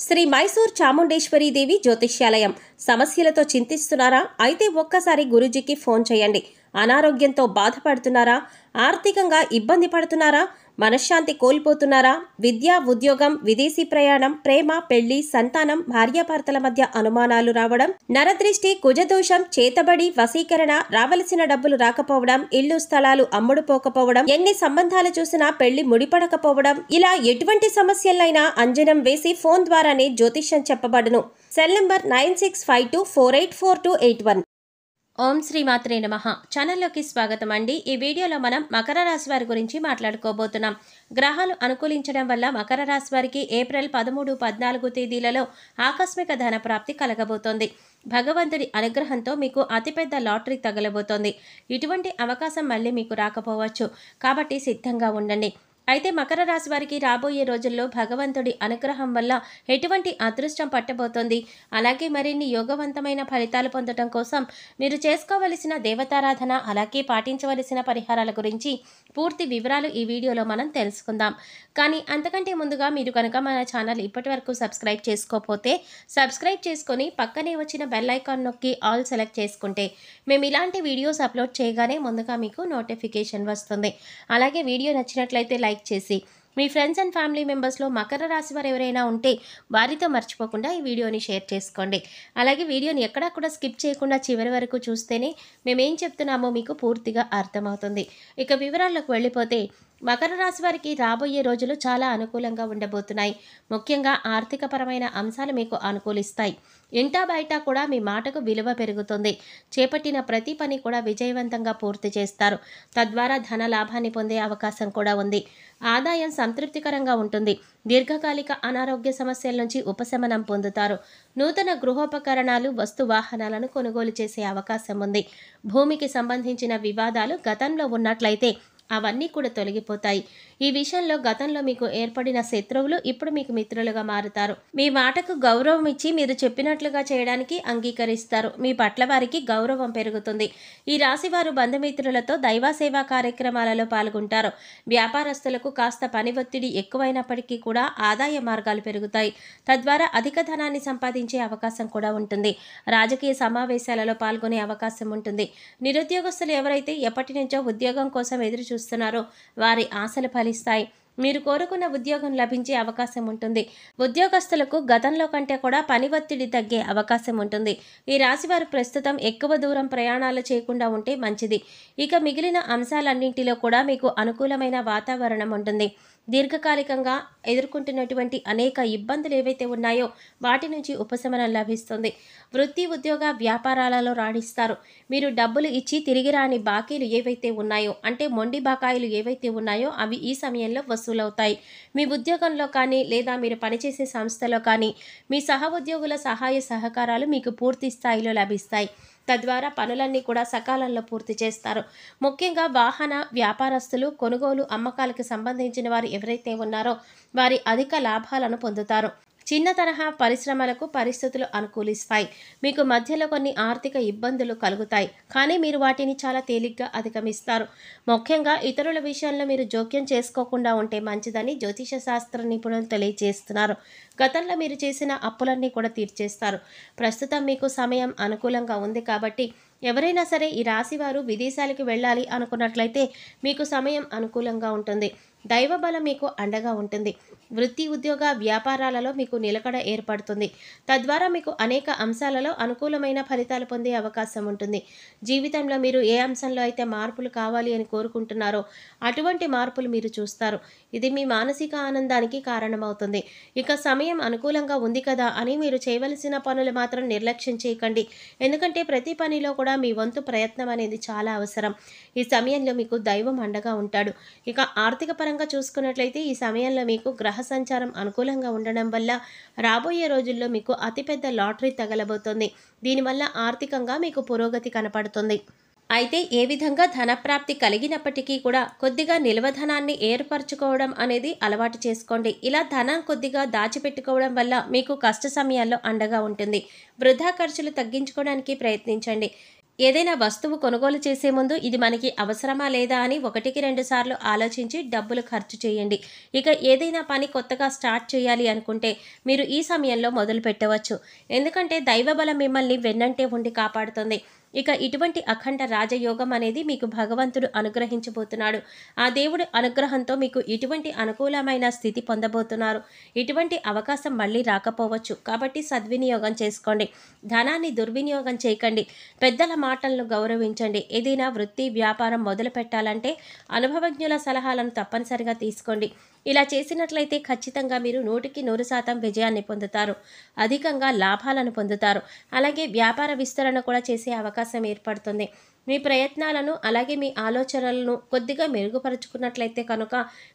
శ్రీ మైసూర్ చాముండేశ్వరి దేవి జ్యోతిష్యాలయం. సమస్యలతో చింతిస్తున్నారా? అయితే ఒక్కసారి గురూజీకి ఫోన్ చేయండి. అనారోగ్యంతో బాధపడుతున్నారా? ఆర్థికంగా ఇబ్బంది పడుతున్నారా? మనశ్శాంతి కోల్పోతున్నారా? విద్య, ఉద్యోగం, విదేశీ ప్రయాణం, ప్రేమ, పెళ్లి, సంతానం, భార్యాభర్తల మధ్య అనుమానాలు రావడం, నరదృష్టి, కుజదోషం, చేతబడి, వశీకరణ, రావలసిన డబ్బులు రాకపోవడం, ఇల్లు స్థలాలు అమ్ముడుపోకపోవడం, ఎన్ని సంబంధాలు చూసినా పెళ్లి ముడిపడకపోవడం, ఇలా ఎటువంటి సమస్యలైనా అంజనం వేసి ఫోన్ ద్వారానే జ్యోతిష్యం చెప్పబడును. Cell number 9652484281. ఓం శ్రీ మాత్రే నమః. ఛానల్లోకి స్వాగతం అండి. ఈ వీడియోలో మనం మకర రాశి వారి గురించి మాట్లాడుకోబోతున్నాం. గ్రహాలు అనుకూలించడం వల్ల మకర రాశి వారికి ఏప్రిల్ 13, 14 తేదీలలో ఆకస్మిక ధన ప్రాప్తి కలగబోతోంది. భగవంతుడి అనుగ్రహంతో మీకు అతిపెద్ద లాటరీ తగలబోతోంది. ఇటువంటి అవకాశం మళ్ళీ మీకు రాకపోవచ్చు, కాబట్టి సిద్ధంగా ఉండండి. అయితే మకర రాశి వారికి రాబోయే రోజుల్లో భగవంతుడి అనుగ్రహం వల్ల ఎటువంటి అదృష్టం పట్టబోతోంది, అలాగే మరిన్ని యోగవంతమైన ఫలితాలు పొందడం కోసం మీరు చేసుకోవలసిన దేవతారాధన, అలాగే పాటించవలసిన పరిహారాల గురించి పూర్తి వివరాలు ఈ వీడియోలో మనం తెలుసుకుందాం. కానీ అంతకంటే ముందుగా మీరు కనుక మన ఛానల్ ఇప్పటి వరకు సబ్స్క్రైబ్ చేసుకోకపోతే సబ్స్క్రైబ్ చేసుకొని పక్కనే వచ్చిన బెల్ ఐకాన్ నొక్కి ఆల్ సెలెక్ట్ చేసుకుంటే మేము ఇలాంటి వీడియోస్ అప్లోడ్ చేయగానే ముందుగా మీకు నోటిఫికేషన్ వస్తుంది. అలాగే వీడియో నచ్చినట్లయితే లైక్ చేసి మీ ఫ్రెండ్స్ అండ్ ఫ్యామిలీ మెంబర్స్లో మకర రాశి వారు ఎవరైనా ఉంటే వారితో మర్చిపోకుండా ఈ వీడియోని షేర్ చేసుకోండి. అలాగే వీడియోని ఎక్కడా కూడా స్కిప్ చేయకుండా చివరి వరకు చూస్తేనే మేమేం చెప్తున్నామో మీకు పూర్తిగా అర్థమవుతుంది. ఇక వివరాల్లోకి వెళ్ళిపోతే మకర రాశి వారికి రాబోయే రోజులు చాలా అనుకూలంగా ఉండబోతున్నాయి. ముఖ్యంగా ఆర్థికపరమైన అంశాలు మీకు అనుకూలిస్తాయి. ఇంటా బయట కూడా మీ మాటకు విలువ పెరుగుతుంది. చేపట్టిన ప్రతి పని కూడా విజయవంతంగా పూర్తి చేస్తారు. తద్వారా ధన లాభాన్ని పొందే అవకాశం కూడా ఉంది. ఆదాయం సంతృప్తికరంగా ఉంటుంది. దీర్ఘకాలిక అనారోగ్య సమస్యల నుంచి ఉపశమనం పొందుతారు. నూతన గృహోపకరణాలు, వస్తు వాహనాలను కొనుగోలు చేసే అవకాశం ఉంది. భూమికి సంబంధించిన వివాదాలు గతంలో ఉన్నట్లయితే అవన్నీ కూడా తొలగిపోతాయి. ఈ విషయంలో గతంలో మీకు ఏర్పడిన శత్రువులు ఇప్పుడు మీకు మిత్రులుగా మారుతారు. మీ మాటకు గౌరవం ఇచ్చి మీరు చెప్పినట్లుగా చేయడానికి అంగీకరిస్తారు. మీ పట్ల వారికి గౌరవం పెరుగుతుంది. ఈ రాశి వారు బంధుమిత్రులతో దైవ సేవా కార్యక్రమాలలో పాల్గొంటారు. వ్యాపారస్తులకు కాస్త పని ఒత్తిడి ఎక్కువైనప్పటికీ కూడా ఆదాయ మార్గాలు పెరుగుతాయి. తద్వారా అధిక ధనాన్ని సంపాదించే అవకాశం కూడా ఉంటుంది. రాజకీయ సమావేశాలలో పాల్గొనే అవకాశం ఉంటుంది. నిరుద్యోగస్తులు ఎవరైతే ఎప్పటి నుంచో ఉద్యోగం కోసం ఎదురు చూస్తున్నారో వారి ఆశలు ఫలిస్తాయి. మీరు కోరుకున్న ఉద్యోగం లభించే అవకాశం ఉంటుంది. ఉద్యోగస్తులకు గతంలో కంటే కూడా పని ఒత్తిడి తగ్గే అవకాశం ఉంటుంది. ఈ రాశివారు ప్రస్తుతం ఎక్కువ దూరం ప్రయాణాలు చేయకుండా ఉంటే మంచిది. ఇక మిగిలిన అంశాలన్నింటిలో కూడా మీకు అనుకూలమైన వాతావరణం ఉంటుంది. దీర్ఘకాలికంగా ఎదుర్కొంటున్నటువంటి అనేక ఇబ్బందులు ఏవైతే ఉన్నాయో వాటి నుంచి ఉపశమనం లభిస్తుంది. వృత్తి, ఉద్యోగ, వ్యాపారాలలో రాణిస్తారు. మీరు డబ్బులు ఇచ్చి తిరిగి రాని బాకీలు ఏవైతే ఉన్నాయో, అంటే మొండి బకాయిలు ఏవైతే ఉన్నాయో అవి ఈ సమయంలో వసూలవుతాయి. మీ ఉద్యోగంలో కానీ లేదా మీరు పనిచేసే సంస్థలో కానీ మీ సహ ఉద్యోగుల సహాయ సహకారాలు మీకు పూర్తి స్థాయిలో లభిస్తాయి. తద్వారా పనులన్నీ కూడా సకాలంలో పూర్తి చేస్తారు. ముఖ్యంగా వాహన వ్యాపారస్తులు, కొనుగోలు, అమ్మకాలకు సంబంధించిన వారు ఎవరైతే ఉన్నారో వారి అధిక లాభాలను పొందుతారు. చిన్న తరహా పరిశ్రమలకు పరిస్థితులు అనుకూలిస్తాయి. మీకు మధ్యలో కొన్ని ఆర్థిక ఇబ్బందులు కలుగుతాయి, కానీ మీరు వాటిని చాలా తేలిగ్గా అధిగమిస్తారు. ముఖ్యంగా ఇతరుల విషయంలో మీరు జోక్యం చేసుకోకుండా ఉంటే మంచిదని జ్యోతిష శాస్త్ర నిపుణులు తెలియజేస్తున్నారు. గతంలో మీరు చేసిన అప్పులన్నీ కూడా తీర్చేస్తారు. ప్రస్తుతం మీకు సమయం అనుకూలంగా ఉంది కాబట్టి ఎవరైనా సరే ఈ రాశివారు విదేశాలకు వెళ్ళాలి అనుకున్నట్లయితే మీకు సమయం అనుకూలంగా ఉంటుంది. దైవ బలం మీకు అండగా ఉంటుంది. వృత్తి, ఉద్యోగ, వ్యాపారాలలో మీకు నిలకడ ఏర్పడుతుంది. తద్వారా మీకు అనేక అంశాలలో అనుకూలమైన ఫలితాలు పొందే అవకాశం ఉంటుంది. జీవితంలో మీరు ఏ అంశంలో అయితే మార్పులు కావాలి అని కోరుకుంటున్నారో అటువంటి మార్పులు మీరు చూస్తారు. ఇది మీ మానసిక ఆనందానికి కారణమవుతుంది. ఇక సమయం అనుకూలంగా ఉంది కదా అని మీరు చేయవలసిన పనులు మాత్రం నిర్లక్ష్యం చేయకండి. ఎందుకంటే ప్రతి పనిలో కూడా మీ వంతు ప్రయత్నం అనేది చాలా అవసరం. ఈ సమయంలో మీకు దైవం అండగా ఉంటాడు. ఇక ఆర్థిక పరంగా చూసుకున్నట్లయితే ఈ సమయంలో మీకు గ్రహ సంచారం అనుకూలంగా ఉండడం వల్ల రాబోయే రోజుల్లో మీకు అతిపెద్ద లాటరీ తగలబోతోంది. దీనివల్ల ఆర్థికంగా మీకు పురోగతి కనపడుతుంది. అయితే ఏ విధంగా ధనప్రాప్తి కలిగినప్పటికీ కూడా కొద్దిగా నిల్వ ధనాన్ని ఏర్పరచుకోవడం అనేది అలవాటు చేసుకోండి. ఇలా ధనం కొద్దిగా దాచిపెట్టుకోవడం వల్ల మీకు కష్ట సమయాల్లో అండగా ఉంటుంది. వృధా ఖర్చులు తగ్గించుకోవడానికి ప్రయత్నించండి. ఏదైనా వస్తువు కొనుగోలు చేసే ముందు ఇది మనకి అవసరమా లేదా అని 1-2 సార్లు ఆలోచించి డబ్బులు ఖర్చు చేయండి. ఇక ఏదైనా పని కొత్తగా స్టార్ట్ చేయాలి అనుకుంటే మీరు ఈ సమయంలో మొదలు పెట్టవచ్చు. ఎందుకంటే దైవబలం మిమ్మల్ని వెన్నంటే ఉండి కాపాడుతుంది. ఇక ఇటువంటి అఖండ రాజయోగం అనేది మీకు భగవంతుడు అనుగ్రహించబోతున్నాడు. ఆ దేవుడి అనుగ్రహంతో మీకు ఇటువంటి అనుకూలమైన స్థితి పొందబోతున్నారు. ఇటువంటి అవకాశం మళ్ళీ రాకపోవచ్చు. కాబట్టి సద్వినియోగం చేసుకోండి. ధనాన్ని దుర్వినియోగం చేయకండి. పెద్దల మాటలను గౌరవించండి. ఏదైనా వృత్తి వ్యాపారం మొదలు పెట్టాలంటే అనుభవజ్ఞుల సలహాలను తప్పనిసరిగా తీసుకోండి. ఇలా చేసినట్లయితే ఖచ్చితంగా మీరు 100% విజయాన్ని పొందుతారు. అధికంగా లాభాలను పొందుతారు. అలాగే వ్యాపార విస్తరణ కూడా చేసే అవకాశం ఏర్పడుతుంది. మీ ప్రయత్నాలను అలాగే మీ ఆలోచనలను కొద్దిగా మెరుగుపరుచుకున్నట్లయితే కనుక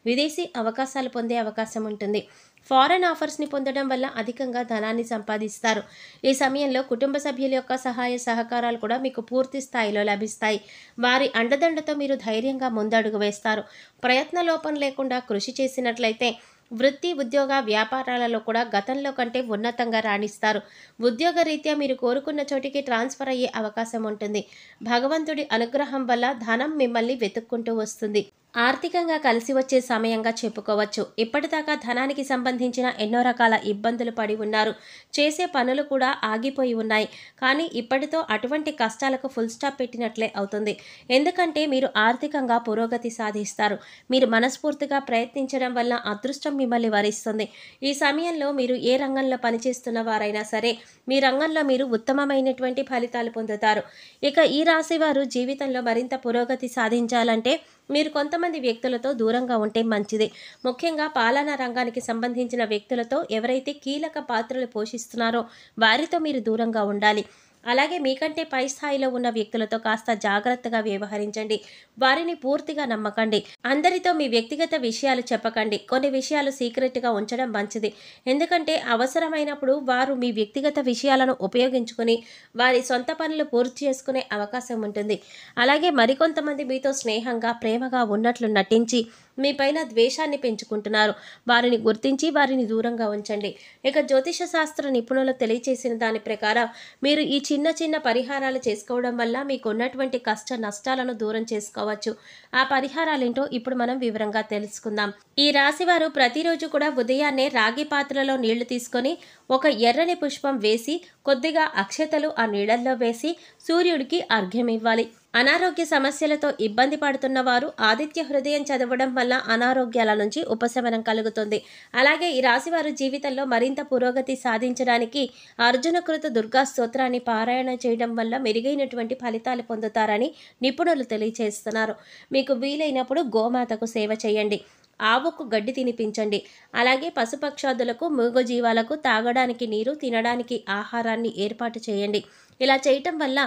విదేశీ అవకాశాలు పొందే అవకాశం ఉంటుంది. ఫారెన్ ఆఫర్స్ని పొందడం వల్ల అధికంగా ధనాన్ని సంపాదిస్తారు. ఈ సమయంలో కుటుంబ సభ్యుల యొక్క సహాయ సహకారాలు కూడా మీకు పూర్తి స్థాయిలో లభిస్తాయి. వారి అండదండతో మీరు ధైర్యంగా ముందడుగు వేస్తారు. ప్రయత్న లోపం లేకుండా కృషి చేసినట్లయితే వృత్తి ఉద్యోగ వ్యాపారాలలో కూడా గతంలో కంటే ఉన్నతంగా రాణిస్తారు. ఉద్యోగరీత్యా మీరు కోరుకున్న చోటికి ట్రాన్స్ఫర్ అయ్యే అవకాశం ఉంటుంది. భగవంతుడి అనుగ్రహం వల్ల ధనం మిమ్మల్ని వెతుక్కుంటూ వస్తుంది. ఆర్థికంగా కలిసి వచ్చే సమయంగా చెప్పుకోవచ్చు. ఇప్పటిదాకా ధనానికి సంబంధించిన ఎన్నో రకాల ఇబ్బందులు పడి ఉన్నారు. చేసే పనులు కూడా ఆగిపోయి ఉన్నాయి. కానీ ఇప్పటితో అటువంటి కష్టాలకు ఫుల్ స్టాప్ పెట్టినట్లే అవుతుంది. ఎందుకంటే మీరు ఆర్థికంగా పురోగతి సాధిస్తారు. మీరు మనస్ఫూర్తిగా ప్రయత్నించడం వల్ల అదృష్టం మిమ్మల్ని వరిస్తుంది. ఈ సమయంలో మీరు ఏ రంగంలో పనిచేస్తున్న వారైనా సరే మీ రంగంలో మీరు ఉత్తమమైనటువంటి ఫలితాలు పొందుతారు. ఇక ఈ రాశి వారు జీవితంలో మరింత పురోగతి సాధించాలంటే మీరు కొంతమంది వ్యక్తులతో దూరంగా ఉంటే మంచిది. ముఖ్యంగా పాలనా రంగానికి సంబంధించిన వ్యక్తులతో ఎవరైతే కీలక పాత్రలు పోషిస్తున్నారో వారితో మీరు దూరంగా ఉండాలి. అలాగే మీకంటే పై స్థాయిలో ఉన్న వ్యక్తులతో కాస్త జాగ్రత్తగా వ్యవహరించండి. వారిని పూర్తిగా నమ్మకండి. అందరితో మీ వ్యక్తిగత విషయాలు చెప్పకండి. కొన్ని విషయాలు సీక్రెట్గా ఉంచడం మంచిది. ఎందుకంటే అవసరమైనప్పుడు వారు మీ వ్యక్తిగత విషయాలను ఉపయోగించుకొని వారి సొంత పనులు పూర్తి చేసుకునే అవకాశం ఉంటుంది. అలాగే మరికొంతమంది మీతో స్నేహంగా ప్రేమగా ఉన్నట్లు నటించి మీపైన ద్వేషాన్ని పెంచుకుంటున్నారు. వారిని గుర్తించి వారిని దూరంగా ఉంచండి. ఇక జ్యోతిష శాస్త్ర నిపుణులు తెలియచేసిన దాని ప్రకారం మీరు ఈ చిన్న చిన్న పరిహారాలు చేసుకోవడం వల్ల మీకు ఉన్నటువంటి కష్ట నష్టాలను దూరం చేసుకోవచ్చు. ఆ పరిహారాలేంటో ఇప్పుడు మనం వివరంగా తెలుసుకుందాం. ఈ రాశి వారు ప్రతిరోజు కూడా ఉదయాన్నే రాగి పాత్రలో నీళ్లు తీసుకొని ఒక ఎర్రని పుష్పం వేసి కొద్దిగా అక్షతలు ఆ నీళ్ళల్లో వేసి సూర్యుడికి అర్ఘ్యం ఇవ్వాలి. అనారోగ్య సమస్యలతో ఇబ్బంది పడుతున్న వారు ఆదిత్య హృదయం చదవడం వల్ల అనారోగ్యాల నుంచి ఉపశమనం కలుగుతుంది. అలాగే ఈ రాశివారు జీవితంలో మరింత పురోగతి సాధించడానికి అర్జునకృత దుర్గా స్తోత్రాన్ని పారాయణ చేయడం వల్ల మెరుగైనటువంటి ఫలితాలు పొందుతారని నిపుణులు తెలియజేస్తున్నారు. మీకు వీలైనప్పుడు గోమాతకు సేవ చేయండి. ఆవుకు గడ్డి తినిపించండి. అలాగే పశుపక్షాదులకు మూగజీవాలకు తాగడానికి నీరు తినడానికి ఆహారాన్ని ఏర్పాటు చేయండి. ఇలా చేయటం వల్ల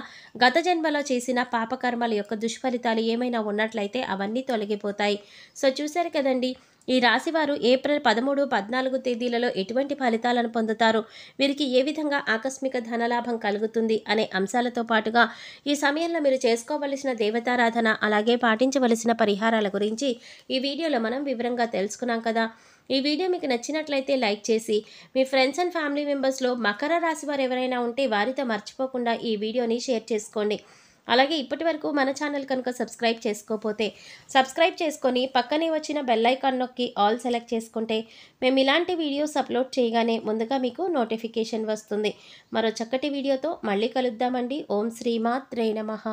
గత జన్మలో చేసిన పాపకర్మల యొక్క దుష్ఫలితాలు ఏమైనా ఉన్నట్లయితే అవన్నీ తొలగిపోతాయి. సో చూశారు కదండి, ఈ రాశివారు ఏప్రిల్ 13, 14 తేదీలలో ఎటువంటి ఫలితాలను పొందుతారు, వీరికి ఏ విధంగా ఆకస్మిక ధనలాభం కలుగుతుంది అనే అంశాలతో పాటుగా ఈ సమయంలో మీరు చేసుకోవలసిన దేవతారాధన అలాగే పాటించవలసిన పరిహారాల గురించి ఈ వీడియోలో మనం వివరంగా తెలుసుకున్నాం కదా. ఈ వీడియో మీకు నచ్చినట్లయితే లైక్ చేసి మీ ఫ్రెండ్స్ అండ్ ఫ్యామిలీ మెంబర్స్లో మకర రాశి వారు ఎవరైనా ఉంటే వారితో మర్చిపోకుండా ఈ వీడియోని షేర్ చేసుకోండి. అలాగే ఇప్పటి వరకు మన ఛానల్ కనుక సబ్స్క్రైబ్ చేసుకోకపోతే సబ్స్క్రైబ్ చేసుకొని పక్కనే వచ్చిన బెల్ ఐకాన్ నొక్కి ఆల్ సెలెక్ట్ చేసుకుంటే మేము ఇలాంటి వీడియోస్ అప్లోడ్ చేయగానే ముందుగా మీకు నోటిఫికేషన్ వస్తుంది. మరో చక్కటి వీడియోతో మళ్ళీ కలుద్దామండి. ఓం శ్రీమాత్రే నమః.